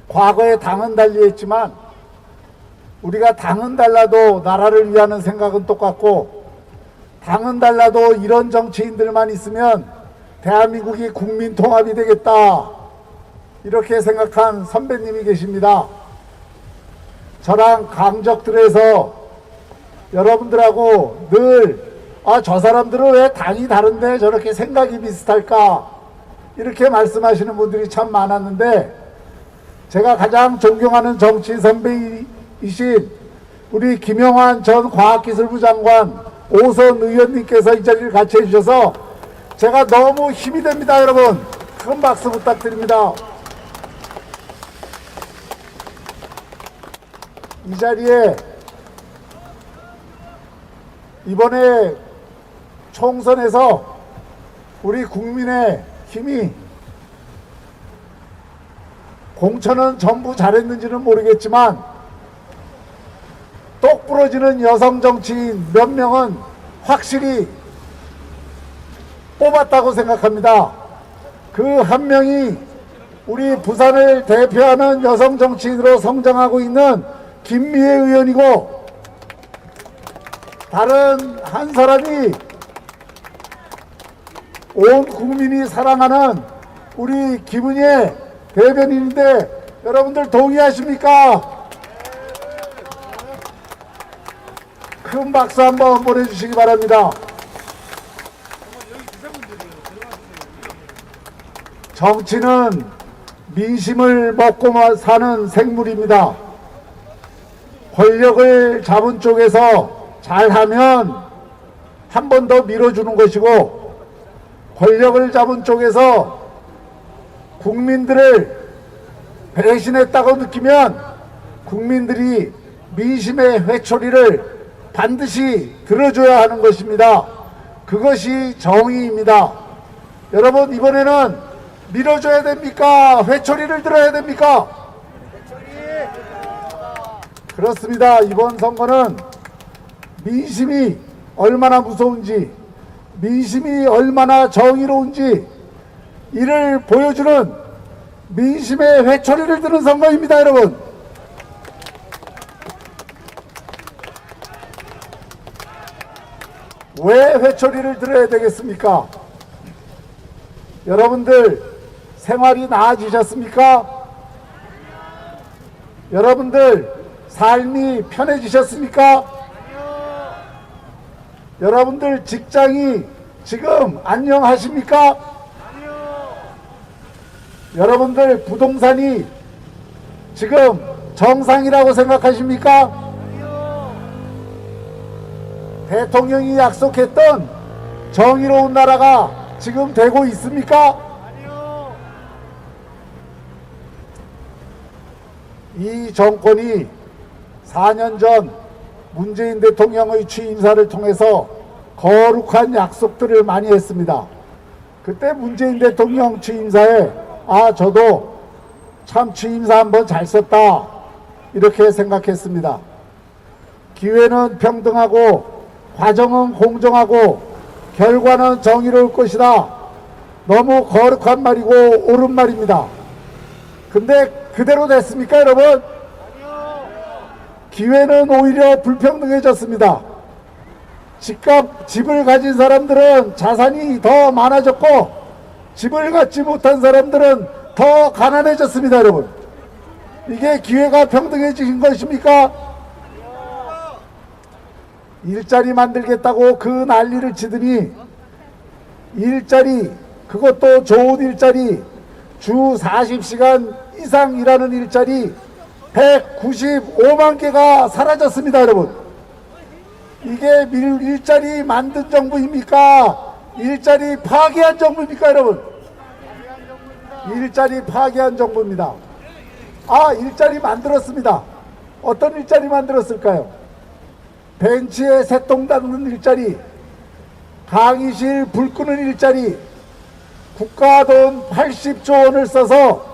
과거에 당은 달리했지만 우리가 당은 달라도 나라를 위하는 생각은 똑같고 당은 달라도 이런 정치인들만 있으면 대한민국이 국민 통합이 되겠다 이렇게 생각한 선배님이 계십니다. 저랑 강적들에서 여러분들하고 늘 저 사람들은 왜 당이 다른데 저렇게 생각이 비슷할까 이렇게 말씀하시는 분들이 참 많았는데 제가 가장 존경하는 정치 선배이신 우리 김영환 전 과학기술부 장관 오선 의원님께서 이 자리를 같이 해주셔서 제가 너무 힘이 됩니다. 여러분 큰 박수 부탁드립니다. 이 자리에 이번에 총선에서 우리 국민의 힘이 공천은 전부 잘했는지는 모르겠지만 똑 부러지는 여성 정치인 몇 명은 확실히 뽑았다고 생각합니다. 그 한 명이 우리 부산을 대표하는 여성 정치인으로 성장하고 있는 김미애 의원이고 다른 한 사람이 온 국민이 사랑하는 우리 김은혜 대변인인데 여러분들 동의하십니까? 큰 박수 한번 보내주시기 바랍니다. 정치는 민심을 먹고 사는 생물입니다. 권력을 잡은 쪽에서 잘하면 한 번 더 밀어주는 것이고 권력을 잡은 쪽에서 국민들을 배신했다고 느끼면 국민들이 민심의 회초리를 반드시 들어줘야 하는 것입니다. 그것이 정의입니다. 여러분 이번에는 밀어줘야 됩니까? 회초리를 들어야 됩니까? 그렇습니다. 이번 선거는 민심이 얼마나 무서운지 민심이 얼마나 정의로운지 이를 보여주는 민심의 회초리를 드는 선거입니다. 여러분 왜 회초리를 들어야 되겠습니까? 여러분들 생활이 나아지셨습니까? 여러분들 삶이 편해지셨습니까? 여러분들 직장이 지금 안녕하십니까? 여러분들 부동산이 지금 정상이라고 생각하십니까? 대통령이 약속했던 정의로운 나라가 지금 되고 있습니까? 이 정권이 4년 전 문재인 대통령의 취임사를 통해서 거룩한 약속들을 많이 했습니다. 그때 문재인 대통령 취임사에 저도 참 취임사 한번 잘 썼다 이렇게 생각했습니다. 기회는 평등하고 과정은 공정하고 결과는 정의로울 것이다. 너무 거룩한 말이고 옳은 말입니다. 근데 그대로 됐습니까 여러분? 기회는 오히려 불평등해졌습니다. 집을 가진 사람들은 자산이 더 많아졌고 집을 갖지 못한 사람들은 더 가난해졌습니다. 여러분 이게 기회가 평등해진 것입니까? 일자리 만들겠다고 그 난리를 치더니 일자리 그것도 좋은 일자리 주 40시간 이상 일하는 일자리 195만 개가 사라졌습니다. 여러분 이게 일자리 만든 정부입니까? 일자리 파괴한 정부입니까? 여러분 일자리 파괴한 정부입니다. 일자리 만들었습니다. 어떤 일자리 만들었을까요? 벤치에 새똥 닦는 일자리, 강의실 불 끄는 일자리, 국가 돈 80조 원을 써서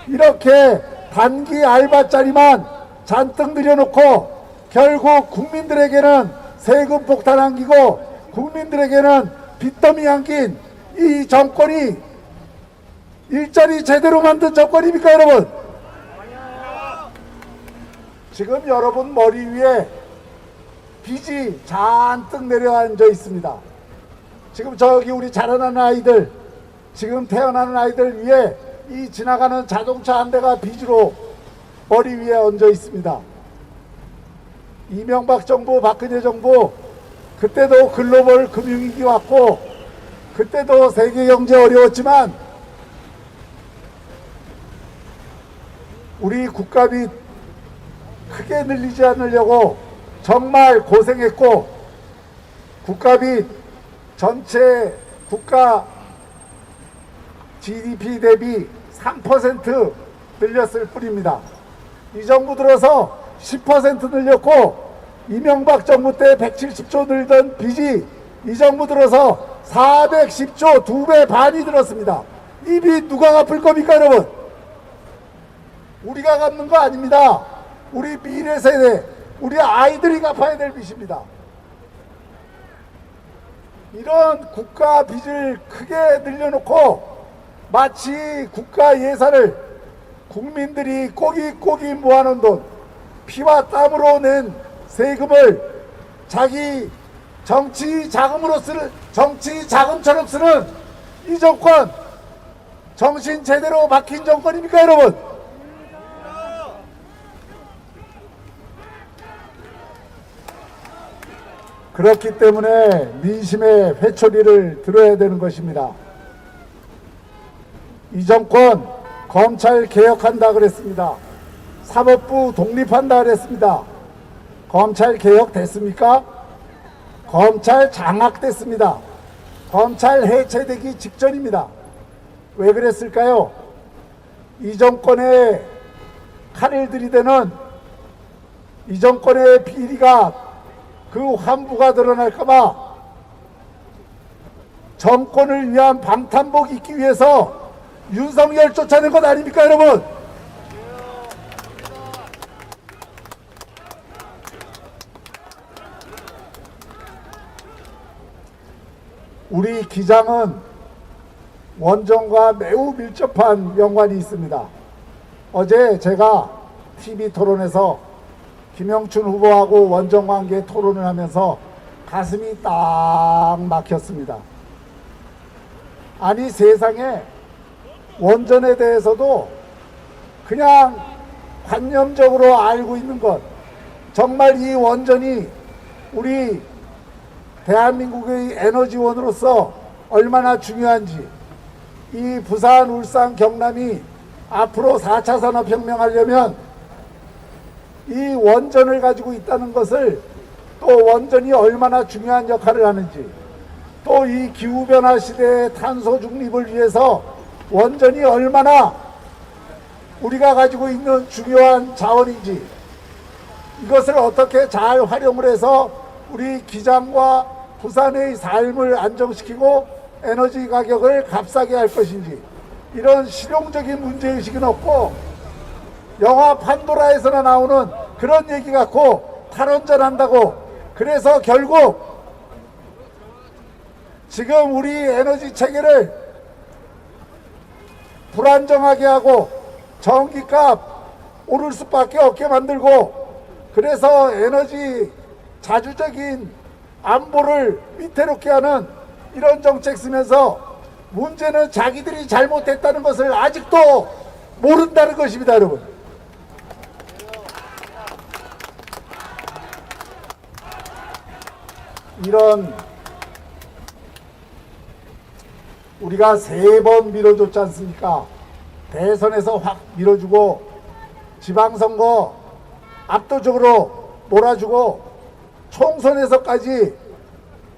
이렇게 단기 알바자리만 잔뜩 늘여놓고 결국 국민들에게는 세금 폭탄 안기고 국민들에게는 빚더미 안긴 이 정권이 일자리 제대로 만든 정권입니까, 여러분? 지금 여러분 머리 위에 빚이 잔뜩 내려앉아 있습니다. 지금 저기 우리 자라나는 아이들, 지금 태어나는 아이들 위에 이 지나가는 자동차 한 대가 빚으로 머리 위에 얹어 있습니다. 이명박 정부, 박근혜 정부, 그때도 글로벌 금융위기 왔고, 그때도 세계 경제 어려웠지만, 우리 국가빚 크게 늘리지 않으려고 정말 고생했고, 국가빚 전체 국가 GDP 대비 3% 늘렸을 뿐입니다. 이 정부 들어서 10% 늘렸고, 이명박 정부 때 170조 늘던 빚이 이 정부 들어서 410조, 2배 반이 들었습니다. 이 빚 누가 갚을 겁니까, 여러분? 우리가 갚는 거 아닙니다. 우리 미래 세대, 우리 아이들이 갚아야 될 빚입니다. 이런 국가 빚을 크게 늘려놓고 마치 국가 예산을 국민들이 꼬깃꼬깃 모아놓은 돈, 피와 땀으로 낸 세금을 자기 정치 자금처럼 쓰는 이 정권, 정신 제대로 박힌 정권입니까, 여러분? 그렇기 때문에 민심의 회초리를 들어야 되는 것입니다. 이 정권 검찰 개혁한다 그랬습니다. 사법부 독립한다 그랬습니다. 검찰 개혁 됐습니까? 검찰 장악됐습니다. 검찰 해체되기 직전입니다. 왜 그랬을까요? 이 정권의 칼을 들이대는 이 정권의 비리가, 그 환부가 드러날까봐 정권을 위한 방탄복 입기 위해서 윤석열 쫓아낸 것 아닙니까, 여러분? 우리 기장은 원전과 매우 밀접한 연관이 있습니다. 어제 제가 TV 토론에서 김영춘 후보하고 원전 관계 토론을 하면서 가슴이 딱 막혔습니다. 아니, 세상에 원전에 대해서도 그냥 관념적으로 알고 있는 것, 정말 이 원전이 우리 대한민국의 에너지원으로서 얼마나 중요한지, 이 부산, 울산, 경남이 앞으로 4차 산업혁명 하려면 이 원전을 가지고 있다는 것을, 또 원전이 얼마나 중요한 역할을 하는지, 또 이 기후변화 시대의 탄소 중립을 위해서 원전이 얼마나 우리가 가지고 있는 중요한 자원인지, 이것을 어떻게 잘 활용을 해서 우리 기장과 부산의 삶을 안정시키고 에너지 가격을 값싸게 할 것인지, 이런 실용적인 문제의식은 없고 영화 판도라에서나 나오는 그런 얘기 갖고 탈원전한다고, 그래서 결국 지금 우리 에너지 체계를 불안정하게 하고 전기값 오를 수밖에 없게 만들고, 그래서 에너지 자주적인 안보를 위태롭게 하는 이런 정책 쓰면서 문제는 자기들이 잘못했다는 것을 아직도 모른다는 것입니다, 여러분. 이런, 우리가 3번 밀어줬지 않습니까? 대선에서 확 밀어주고 지방선거 압도적으로 몰아주고 총선에서까지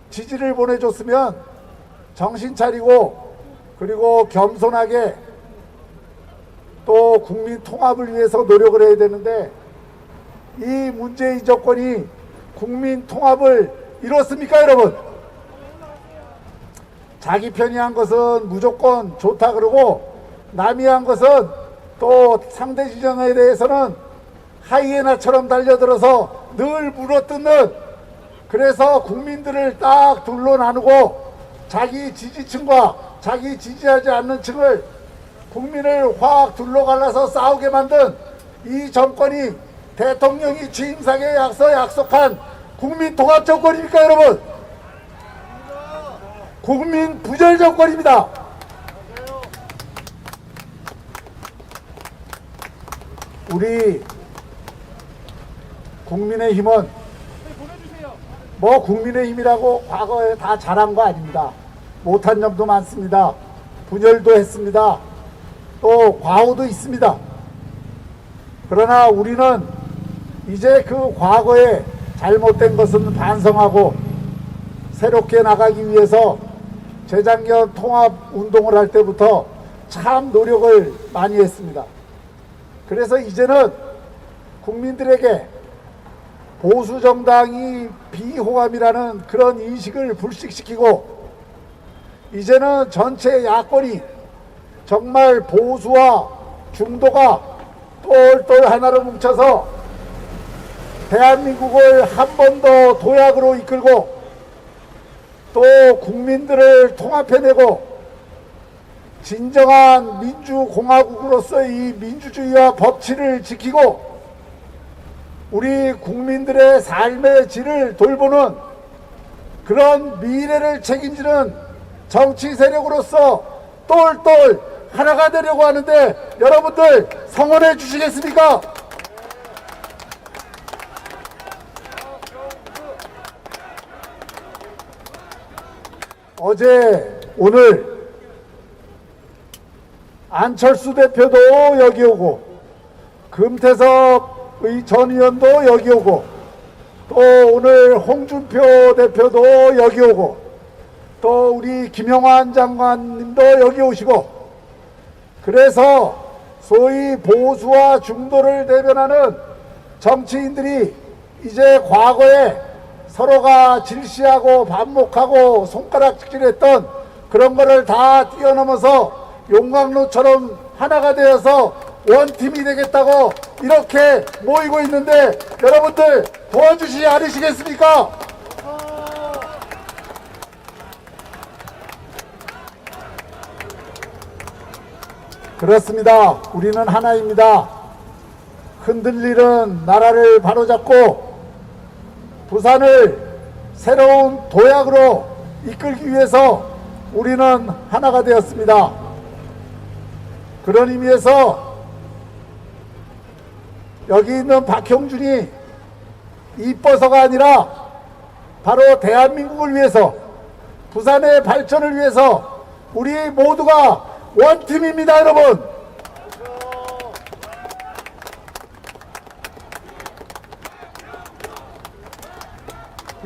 지지를 보내줬으면 정신 차리고, 그리고 겸손하게 또 국민 통합을 위해서 노력을 해야 되는데, 이 문재인 정권이 국민 통합을 이뤘습니까, 여러분? 자기 편이 한 것은 무조건 좋다 그러고 남이 한 것은 또 상대 진영에 대해서는 하이에나처럼 달려들어서 늘 물어뜯는, 그래서 국민들을 딱 둘로 나누고 자기 지지층과 자기 지지하지 않는 층을, 국민을 확 둘로 갈라서 싸우게 만든 이 정권이 대통령이 취임사에 약속한 국민 통합 정권입니까, 여러분? 국민 부절 정권입니다. 우리 국민의힘은 뭐 국민의힘이라고 과거에 다 잘한 거 아닙니다. 못한 점도 많습니다. 분열도 했습니다. 또 과오도 있습니다. 그러나 우리는 이제 그 과거에 잘못된 것은 반성하고 새롭게 나가기 위해서 재작년 통합 운동을 할 때부터 참 노력을 많이 했습니다. 그래서 이제는 국민들에게 보수정당이 비호감이라는 그런 인식을 불식시키고, 이제는 전체 야권이 정말 보수와 중도가 똘똘 하나로 뭉쳐서 대한민국을 한 번 더 도약으로 이끌고 또 국민들을 통합해내고 진정한 민주공화국으로서의 이 민주주의와 법치를 지키고 우리 국민들의 삶의 질을 돌보는 그런 미래를 책임지는 정치 세력으로서 똘똘 하나가 되려고 하는데, 여러분들 성원해 주시겠습니까? 어제 오늘 안철수 대표도 여기 오고 금태섭의 전 의원도 여기 오고 또 오늘 홍준표 대표도 여기 오고 또 우리 김영환 장관님도 여기 오시고, 그래서 소위 보수와 중도를 대변하는 정치인들이 이제 과거에 서로가 질시하고 반목하고 손가락질했던 그런 거를 다 뛰어넘어서 용광로처럼 하나가 되어서 원팀이 되겠다고 이렇게 모이고 있는데, 여러분들 도와주시지 않으시겠습니까? 그렇습니다. 우리는 하나입니다. 흔들리는 나라를 바로잡고 부산을 새로운 도약으로 이끌기 위해서 우리는 하나가 되었습니다. 그런 의미에서 여기 있는 박형준이 이뻐서가 아니라 바로 대한민국을 위해서, 부산의 발전을 위해서 우리 모두가 원팀입니다, 여러분.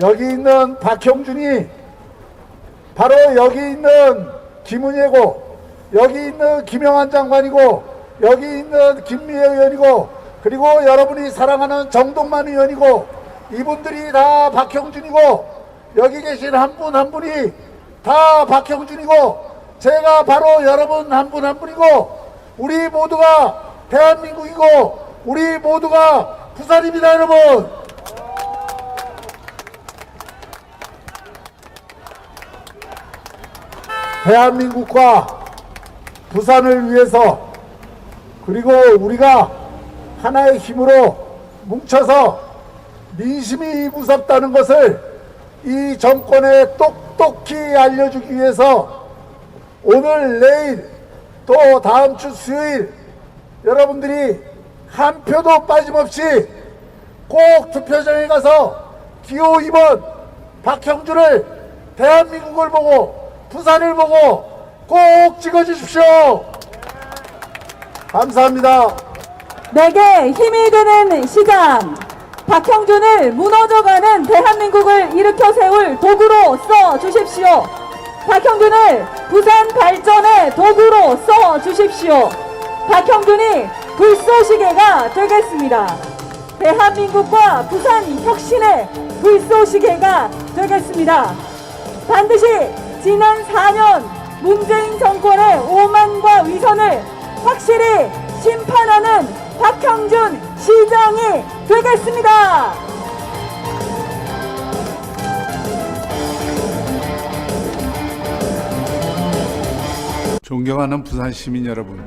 여기 있는 박형준이 바로 여기 있는 김은혜고, 여기 있는 김영환 장관이고, 여기 있는 김미애 의원이고, 그리고 여러분이 사랑하는 정동만 의원이고, 이분들이 다 박형준이고, 여기 계신 한 분 한 분이 다 박형준이고, 제가 바로 여러분 한 분 한 분이고, 우리 모두가 대한민국이고 우리 모두가 부산입니다, 여러분. 대한민국과 부산을 위해서, 그리고 우리가 하나의 힘으로 뭉쳐서 민심이 무섭다는 것을 이 정권에 똑똑히 알려주기 위해서 오늘, 내일, 또 다음 주 수요일 여러분들이 한 표도 빠짐없이 꼭 투표장에 가서 기호 2번 박형준을, 대한민국을 보고 부산을 보고 꼭 찍어주십시오. 감사합니다. 내게 힘이 되는 시장, 박형준을 무너져가는 대한민국을 일으켜 세울 도구로 써 주십시오. 박형준을 부산 발전의 도구로 써 주십시오. 박형준이 불쏘시개가 되겠습니다. 대한민국과 부산 혁신의 불 물쏘시개가 되겠습니다. 반드시 지난 4년 문재인 정권의 오만과 위선을 확실히 심판하는 박형준 시장이 되겠습니다. 존경하는 부산 시민 여러분,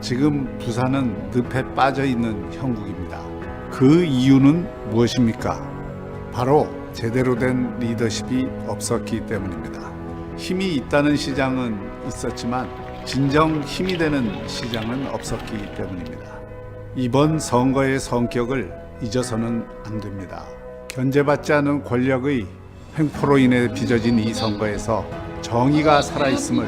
지금 부산은 늪에 빠져 있는 형국입니다. 그 이유는 무엇입니까? 바로 제대로 된 리더십이 없었기 때문입니다. 힘이 있다는 시장은 있었지만 진정 힘이 되는 시장은 없었기 때문입니다. 이번 선거의 성격을 잊어서는 안 됩니다. 견제받지 않은 권력의 횡포로 인해 빚어진 이 선거에서 정의가 살아있음을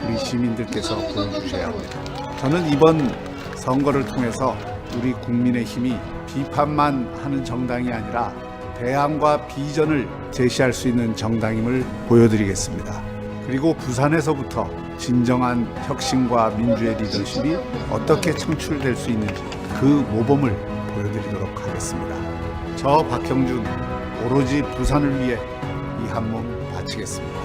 우리 시민들께서 보여주셔야 합니다. 저는 이번 선거를 통해서 우리 국민의힘이 비판만 하는 정당이 아니라 대안과 비전을 제시할 수 있는 정당임을 보여드리겠습니다. 그리고 부산에서부터 진정한 혁신과 민주의 리더십이 어떻게 창출될 수 있는지 그 모범을 보여드리도록 하겠습니다. 저 박형준 오로지 부산을 위해 이 한 몸 바치겠습니다.